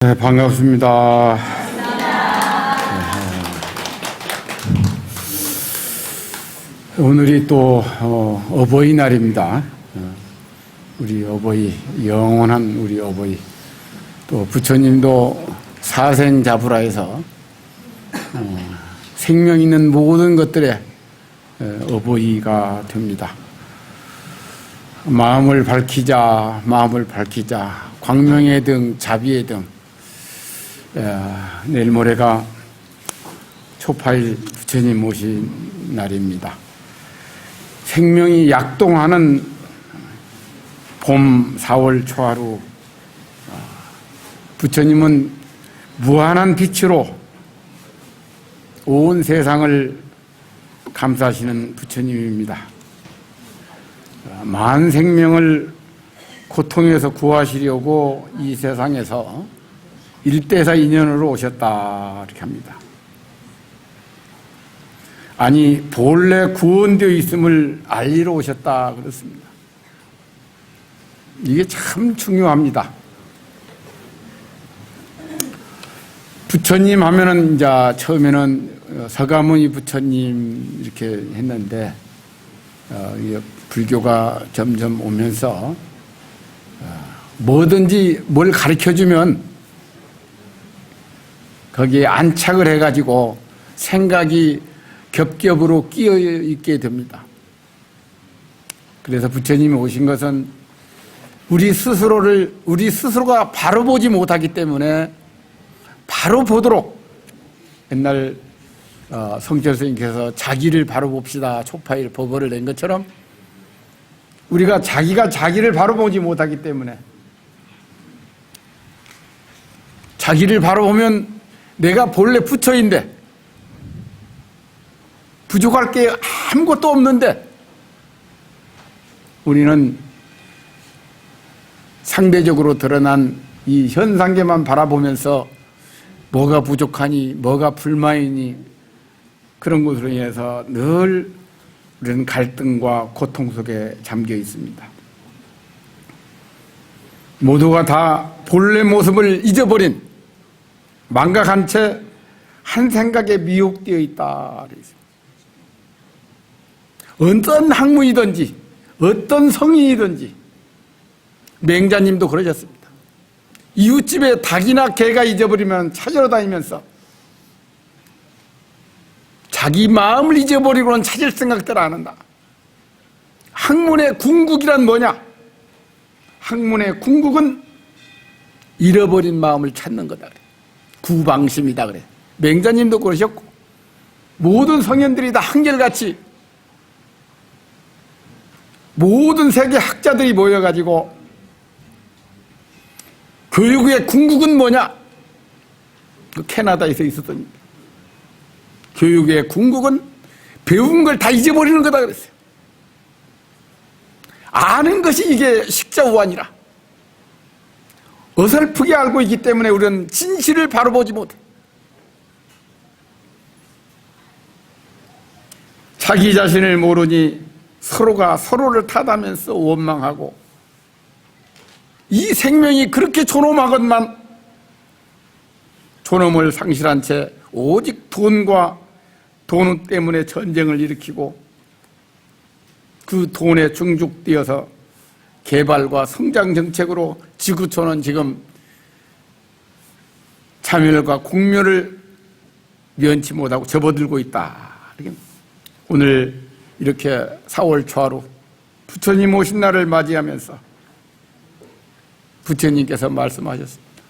네, 반갑습니다. 오늘이 또 어버이날입니다. 우리 어버이, 영원한 우리 어버이, 또 부처님도 사생자부라해서 생명 있는 모든 것들의 어버이가 됩니다. 마음을 밝히자, 광명의 등, 자비의 등. 내일 모레가 초파일 부처님 오신 날입니다. 생명이 약동하는 봄 4월 초하루, 부처님은 무한한 빛으로 온 세상을 감싸시는 부처님입니다. 만 생명을 고통에서 구하시려고 이 세상에서 일대사 인연으로 오셨다 이렇게 합니다. 아니 본래 구원되어 있음을 알리러 오셨다 그렇습니다. 이게 참 중요합니다. 부처님 하면은 이제 처음에는 서가모니 부처님 이렇게 했는데 불교가 점점 오면서 뭐든지 뭘 가르쳐주면 거기에 안착을 해가지고 생각이 겹겹으로 끼어 있게 됩니다. 그래서 부처님이 오신 것은 우리 스스로가 바로 보지 못하기 때문에 바로 보도록 옛날 성철 스님께서 자기를 바로 봅시다 초파일 법어를 낸 것처럼 우리가 자기가 자기를 바로 보지 못하기 때문에 자기를 바로 보면 내가 본래 부처인데 부족할 게 아무것도 없는데 우리는 상대적으로 드러난 이 현상계만 바라보면서 뭐가 부족하니 뭐가 불만이니 그런 것으로 인해서 늘 우리는 갈등과 고통 속에 잠겨 있습니다. 모두가 다 본래 모습을 잊어버린 망각한 채 한 생각에 미혹되어 있다. 어떤 학문이든지 어떤 성인이든지 맹자님도 그러셨습니다. 이웃집에 닭이나 개가 잊어버리면 찾으러 다니면서 자기 마음을 잊어버리고는 찾을 생각들 안 한다. 학문의 궁극이란 뭐냐? 학문의 궁극은 잃어버린 마음을 찾는 거다. 구방심이다 그래. 맹자님도 그러셨고 모든 성현들이 다 한결같이 모든 세계 학자들이 모여가지고 교육의 궁극은 뭐냐? 그 캐나다에서 있었던 교육의 궁극은 배운 걸 다 잊어버리는 거다 그랬어요. 아는 것이 이게 식자우환이라. 어설프게 알고 있기 때문에 우리는 진실을 바로 보지 못해. 자기 자신을 모르니 서로가 서로를 탓하면서 원망하고 이 생명이 그렇게 존엄하건만 존엄을 상실한 채 오직 돈과 돈 때문에 전쟁을 일으키고 그 돈에 중독되어서 개발과 성장 정책으로 지구촌은 지금 자멸과 공멸을 면치 못하고 접어들고 있다. 오늘 이렇게 4월 초하루 부처님 오신 날을 맞이하면서 부처님께서 말씀하셨습니다.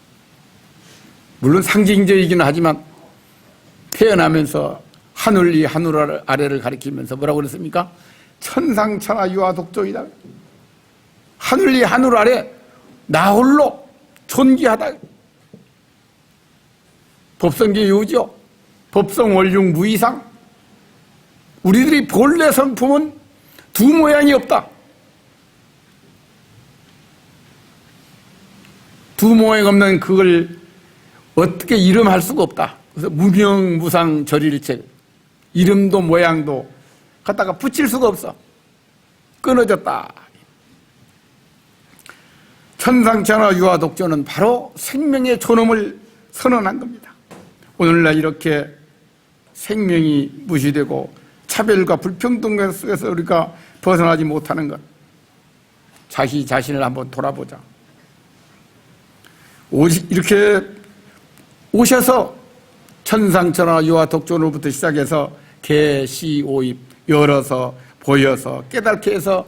물론 상징적이긴 하지만 태어나면서 하늘 위 하늘 아래를 가리키면서 뭐라고 그랬습니까? 천상천하 유아독존이다. 하늘 위 하늘 아래 나 홀로 존귀하다. 법성계 유죠. 법성 월중 무이상. 우리들이 본래 성품은 두 모양이 없다. 두 모양 없는 그걸 어떻게 이름할 수가 없다. 그래서 무명무상절일책 이름도 모양도 갖다가 붙일 수가 없어. 끊어졌다. 천상천하 유아독존은 바로 생명의 존엄을 선언한 겁니다. 오늘날 이렇게 생명이 무시되고 차별과 불평등 속에서 우리가 벗어나지 못하는 것, 자기 자신을 한번 돌아보자. 이렇게 오셔서 천상천하 유아독존으로부터 시작해서 계시오입, 열어서 보여서 깨닫게 해서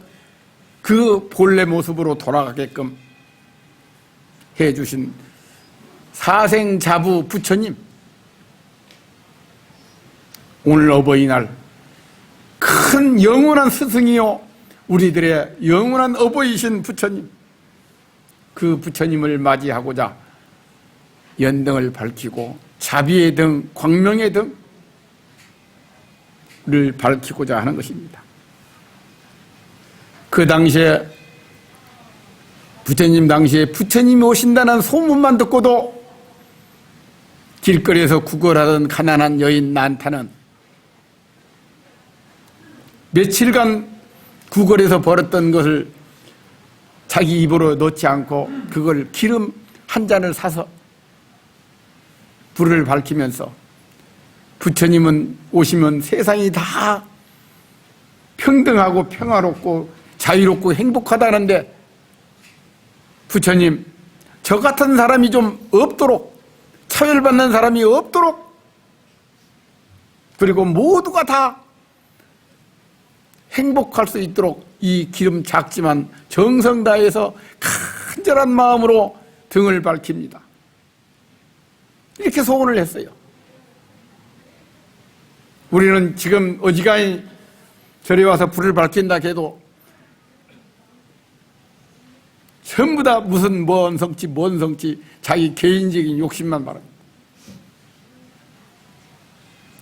그 본래 모습으로 돌아가게끔 해주신 사생자부 부처님, 오늘 어버이날 큰 영원한 스승이요 우리들의 영원한 어버이신 부처님, 그 부처님을 맞이하고자 연등을 밝히고 자비의 등, 광명의 등을 밝히고자 하는 것입니다. 그 당시에 부처님 당시에 부처님이 오신다는 소문만 듣고도 길거리에서 구걸하던 가난한 여인 난타는 며칠간 구걸에서 벌었던 것을 자기 입으로 넣지 않고 그걸 기름 한 잔을 사서 불을 밝히면서 부처님은 오시면 세상이 다 평등하고 평화롭고 자유롭고 행복하다는데 부처님, 저 같은 사람이 좀 없도록, 차별받는 사람이 없도록, 그리고 모두가 다 행복할 수 있도록 이 기름 작지만 정성 다해서 간절한 마음으로 등을 밝힙니다. 이렇게 소원을 했어요. 우리는 지금 어지간히 절에 와서 불을 밝힌다 해도 전부 다 무슨 뭔 성취 자기 개인적인 욕심만 바랍니다.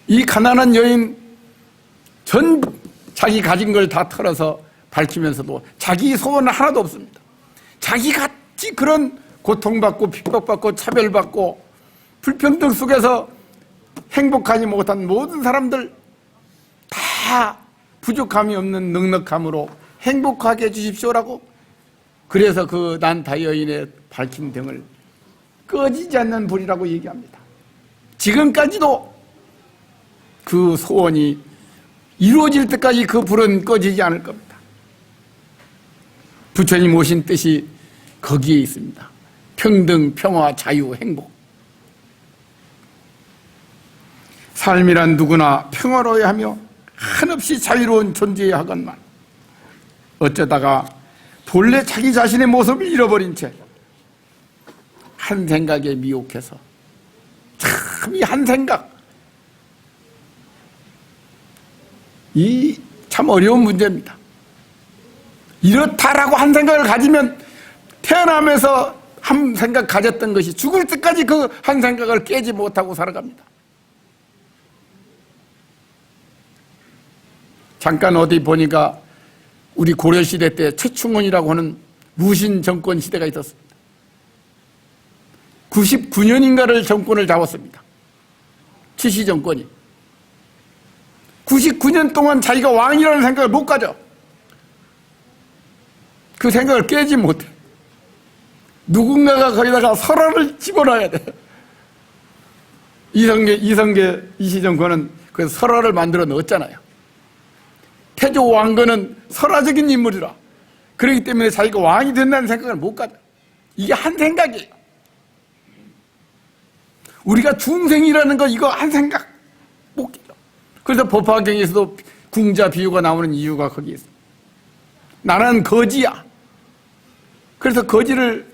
이 가난한 여인 전 자기 가진 걸 다 털어서 밝히면서도 자기 소원은 하나도 없습니다. 자기 같이 그런 고통받고 핍박받고 차별받고 불평등 속에서 행복하지 못한 모든 사람들 다 부족함이 없는 넉넉함으로 행복하게 해주십시오라고, 그래서 그 난타 여인의 밝힌 등을 꺼지지 않는 불이라고 얘기합니다. 지금까지도 그 소원이 이루어질 때까지 그 불은 꺼지지 않을 겁니다. 부처님 오신 뜻이 거기에 있습니다. 평등, 평화, 자유, 행복. 삶이란 누구나 평화로워야 하며 한없이 자유로운 존재여야 하건만 어쩌다가 본래 자기 자신의 모습을 잃어버린 채 한 생각에 미혹해서, 참 이 한 생각, 이 참 어려운 문제입니다. 이렇다라고 한 생각을 가지면 태어나면서 한 생각 가졌던 것이 죽을 때까지 그 한 생각을 깨지 못하고 살아갑니다. 잠깐 어디 보니까 우리 고려시대 때 최충원이라고 하는 무신 정권 시대가 있었습니다. 99년인가를 정권을 잡았습니다. 치시 정권이. 99년 동안 자기가 왕이라는 생각을 못 가져. 그 생각을 깨지 못해. 누군가가 거기다가 설화를 집어넣어야 돼. 이성계 이시정권은 그 설화를 만들어 넣었잖아요. 태조 왕건은 설화적인 인물이라. 그렇기 때문에 자기가 왕이 된다는 생각을 못 가져. 이게 한 생각이에요. 우리가 중생이라는 거 이거 한 생각 못 깨져. 그래서 법화경에서도 궁자 비유가 나오는 이유가 거기에 있어요. 나는 거지야. 그래서 거지를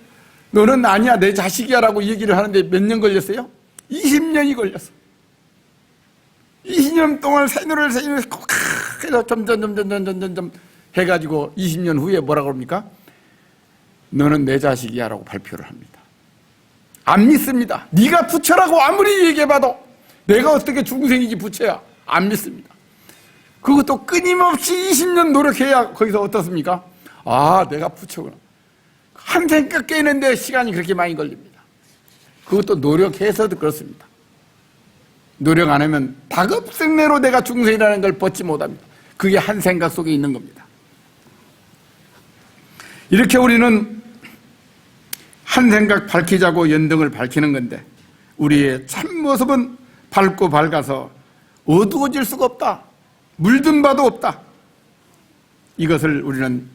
너는 아니야 내 자식이야 라고 얘기를 하는데 몇 년 걸렸어요? 20년이 걸렸어. 20년 동안 새누를 해서 점점 해가지고 20년 후에 뭐라고 합니까? 너는 내 자식이야 라고 발표를 합니다. 안 믿습니다. 네가 부처라고 아무리 얘기해봐도 내가 어떻게 중생이지 부처야. 안 믿습니다. 그것도 끊임없이 20년 노력해야 거기서 어떻습니까? 아, 내가 부처구나. 한 생각 깨는데 시간이 그렇게 많이 걸립니다. 그것도 노력해서도 그렇습니다. 노력 안 하면 다급생내로 내가 중생이라는 걸 벗지 못합니다. 그게 한 생각 속에 있는 겁니다. 이렇게 우리는 한 생각 밝히자고 연등을 밝히는 건데 우리의 참모습은 밝고 밝아서 어두워질 수가 없다. 물든 바도 없다. 이것을 우리는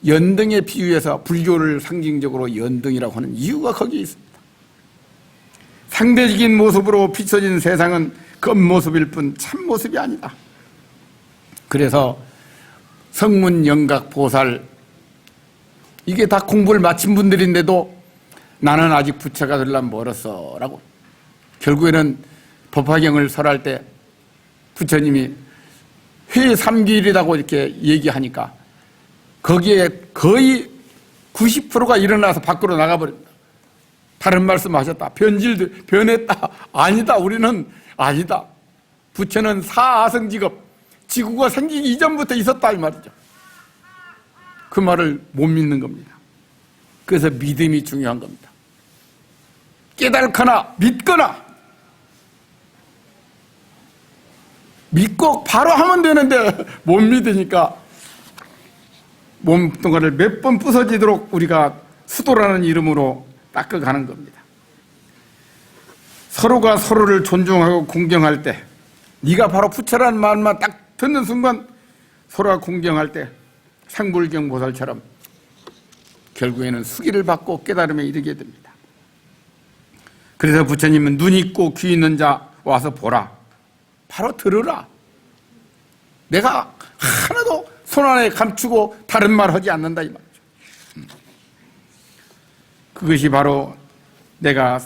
연등에 비유해서 불교를 상징적으로 연등이라고 하는 이유가 거기에 있습니다. 상대적인 모습으로 비춰진 세상은 겉모습일 뿐 참모습이 아니다. 그래서 성문, 영각, 보살 이게 다 공부를 마친 분들인데도 나는 아직 부처가 되려면 멀었어 라고 결국에는 법화경을 설할 때 부처님이 회삼길이라고 이렇게 얘기하니까 거기에 거의 90%가 일어나서 밖으로 나가버립니다. 다른 말씀 하셨다. 변했다. 아니다. 우리는 아니다. 부처는 사아성직업, 지구가 생기기 이전부터 있었다 이 말이죠. 그 말을 못 믿는 겁니다. 그래서 믿음이 중요한 겁니다. 깨달거나 믿거나 믿고 바로 하면 되는데 못 믿으니까 몸뚱아리를 몇 번 부서지도록 우리가 수도라는 이름으로 닦아가는 겁니다. 서로가 서로를 존중하고 공경할 때 네가 바로 부처라는 말만 딱 듣는 순간 서로가 공경할 때 상불경 보살처럼 결국에는 수기를 받고 깨달음에 이르게 됩니다. 그래서 부처님은 눈 있고 귀 있는 자 와서 보라. 바로 들으라. 내가 하나도 손 안에 감추고 다른 말 하지 않는다 이 말이죠. 그것이 바로 내가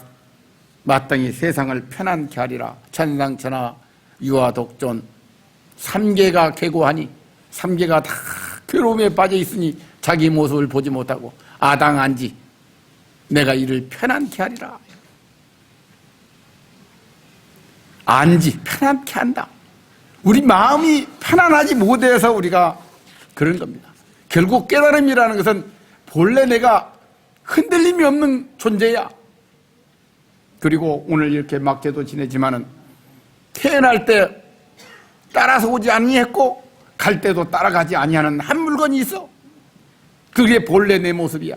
마땅히 세상을 편안케 하리라. 천상천하 유아독존 3계가 계고하니 3계가 다 괴로움에 빠져 있으니 자기 모습을 보지 못하고 아당한지 내가 이를 편안케 하리라. 안지 편안케 한다. 우리 마음이 편안하지 못해서 우리가 그런 겁니다. 결국 깨달음이라는 것은 본래 내가 흔들림이 없는 존재야. 그리고 오늘 이렇게 막제도 지내지만은 태어날 때 따라서 오지 아니했고 갈 때도 따라가지 아니하는 한 물건이 있어. 그게 본래 내 모습이야.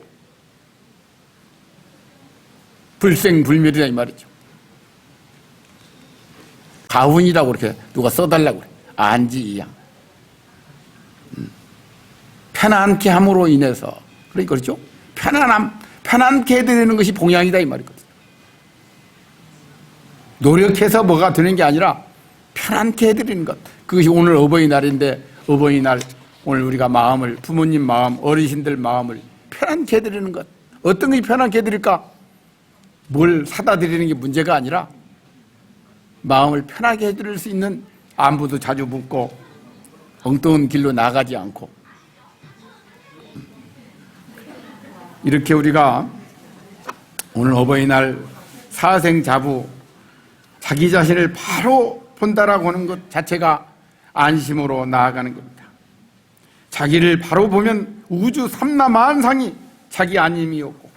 불생불멸이라 이 말이죠. 가훈이라고 이렇게 누가 써달라고 그래. 안지이양. 편안케 함으로 인해서. 그러니까 그렇죠? 편안케 해드리는 것이 봉양이다 이 말이거든요. 노력해서 뭐가 되는 게 아니라 편안케 해드리는 것. 그것이 오늘 어버이날인데 어버이날 오늘 우리가 마음을 부모님 마음, 어르신들 마음을 편안케 해드리는 것. 어떤 것이 편안케 해드릴까? 뭘 사다 드리는 게 문제가 아니라 마음을 편하게 해드릴 수 있는 안부도 자주 묻고 엉뚱한 길로 나가지 않고 이렇게 우리가 오늘 어버이날 사생자부 자기 자신을 바로 본다라고 하는 것 자체가 안심으로 나아가는 겁니다. 자기를 바로 보면 우주 삼라만상이 자기 아님이었고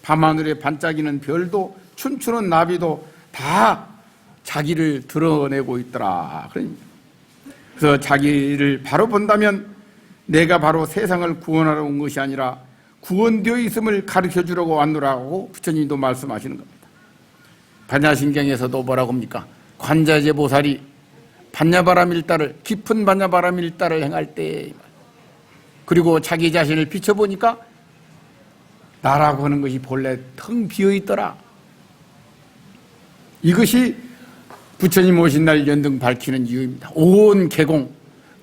밤하늘에 반짝이는 별도 춤추는 나비도 다 자기를 드러내고 있더라. 그래서 자기를 바로 본다면 내가 바로 세상을 구원하러 온 것이 아니라 구원되어 있음을 가르쳐 주려고 왔노라고 부처님도 말씀하시는 겁니다. 반야신경에서도 뭐라고 합니까? 관자재 보살이 반야바람 일다를 깊은 반야바람 일다를 행할 때 그리고 자기 자신을 비춰보니까 나라고 하는 것이 본래 텅 비어있더라. 이것이 부처님 오신 날 연등 밝히는 이유입니다. 온 개공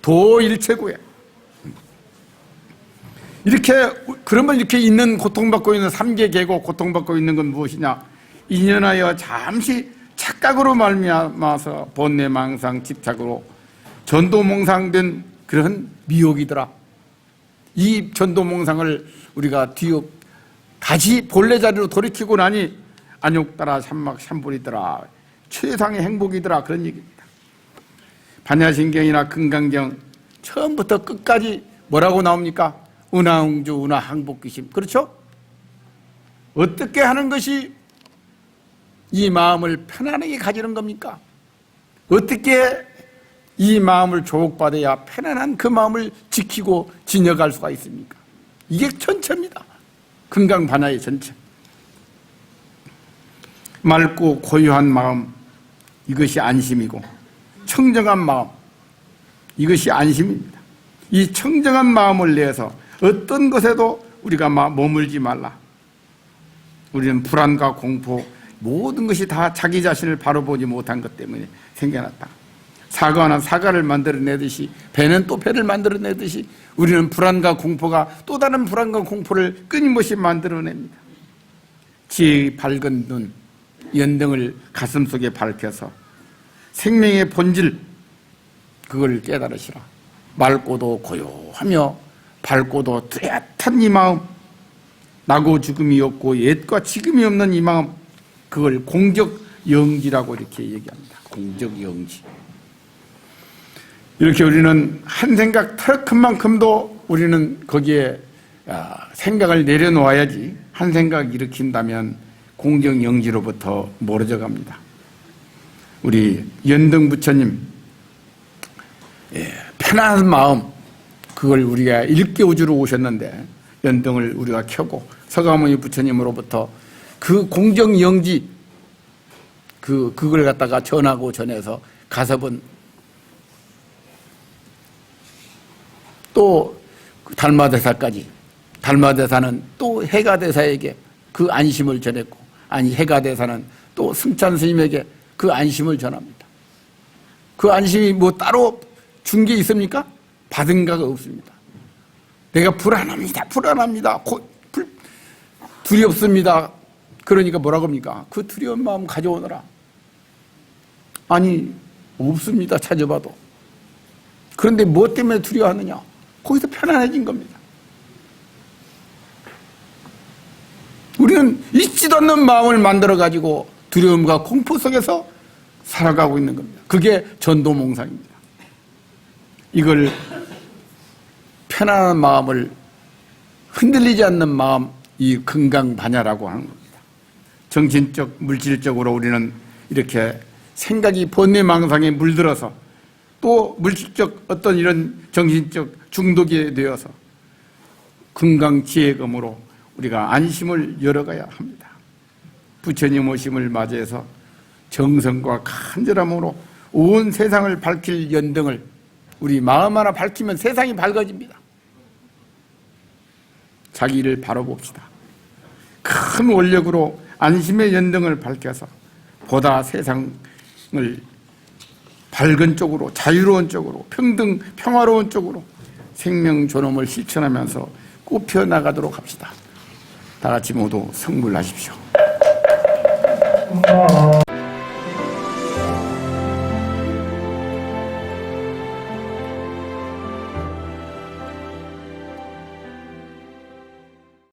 도일체구에 이렇게 그러면 이렇게 있는 고통받고 있는 삼계 계고 고통받고 있는 건 무엇이냐? 인연하여 잠시 착각으로 말미암아서 번뇌망상 집착으로 전도몽상된 그런 미혹이더라. 이 전도몽상을 우리가 다시 본래 자리로 돌이키고 나니 안욕따라 삼막 삼불이더라. 최상의 행복이더라. 그런 얘기입니다. 반야신경이나 금강경 처음부터 끝까지 뭐라고 나옵니까? 은하응주 은하항복기심. 그렇죠? 어떻게 하는 것이 이 마음을 편안하게 가지는 겁니까? 어떻게 이 마음을 조옥받아야 편안한 그 마음을 지키고 지녀갈 수가 있습니까? 이게 전체입니다. 금강반야의 전체. 맑고 고요한 마음, 이것이 안심이고 청정한 마음, 이것이 안심입니다. 이 청정한 마음을 내서 어떤 것에도 우리가 머물지 말라. 우리는 불안과 공포, 모든 것이 다 자기 자신을 바로 보지 못한 것 때문에 생겨났다. 사과는 사과를 만들어내듯이 배는 또 배를 만들어내듯이 우리는 불안과 공포가 또 다른 불안과 공포를 끊임없이 만들어냅니다. 지혜의 밝은 눈, 연등을 가슴속에 밝혀서 생명의 본질, 그걸 깨달으시라. 맑고도 고요하며 밝고도 뚜렷한 이 마음, 나고 죽음이 없고 옛과 지금이 없는 이 마음, 그걸 공적영지라고 이렇게 얘기합니다. 공적영지. 이렇게 우리는 한 생각 털 큰 만큼도 우리는 거기에 생각을 내려놓아야지, 한 생각 일으킨다면 공적영지로부터 멀어져 갑니다. 우리 연등 부처님, 편안한 마음, 그걸 우리가 일깨워주러 오셨는데 연등을 우리가 켜고 서가모니 부처님으로부터 그 공정영지, 그걸 갖다가 전하고 전해서 가섭은 또 달마대사까지, 달마대사는 또 해가대사에게 그 안심을 전했고, 아니 해가대사는 또 승찬 스님에게 그 안심을 전합니다. 그 안심이 뭐 따로 준 게 있습니까? 받은 가가 없습니다. 내가 불안합니다. 두렵습니다. 그러니까 뭐라고 합니까? 그 두려운 마음 가져오너라. 아니, 없습니다. 찾아봐도. 그런데 뭐 때문에 두려워하느냐? 거기서 편안해진 겁니다. 우리는 있지도 않는 마음을 만들어가지고 두려움과 공포 속에서 살아가고 있는 겁니다. 그게 전도몽상입니다. 이걸 편안한 마음을, 흔들리지 않는 마음, 이 건강반야라고 하는 겁니다. 정신적, 물질적으로 우리는 이렇게 생각이 번뇌망상에 물들어서 또 물질적 어떤 이런 정신적 중독이 되어서 건강지혜금으로 우리가 안심을 열어가야 합니다. 부처님 오심을 맞이해서 정성과 간절함으로 온 세상을 밝힐 연등을 우리 마음 하나 밝히면 세상이 밝아집니다. 자기 일을 바로 봅시다. 큰 원력으로 안심의 연등을 밝혀서 보다 세상을 밝은 쪽으로, 자유로운 쪽으로, 평등, 평화로운 쪽으로 생명 존엄을 실천하면서 꼽혀 나가도록 합시다. 다 같이 모두 성불하십시오.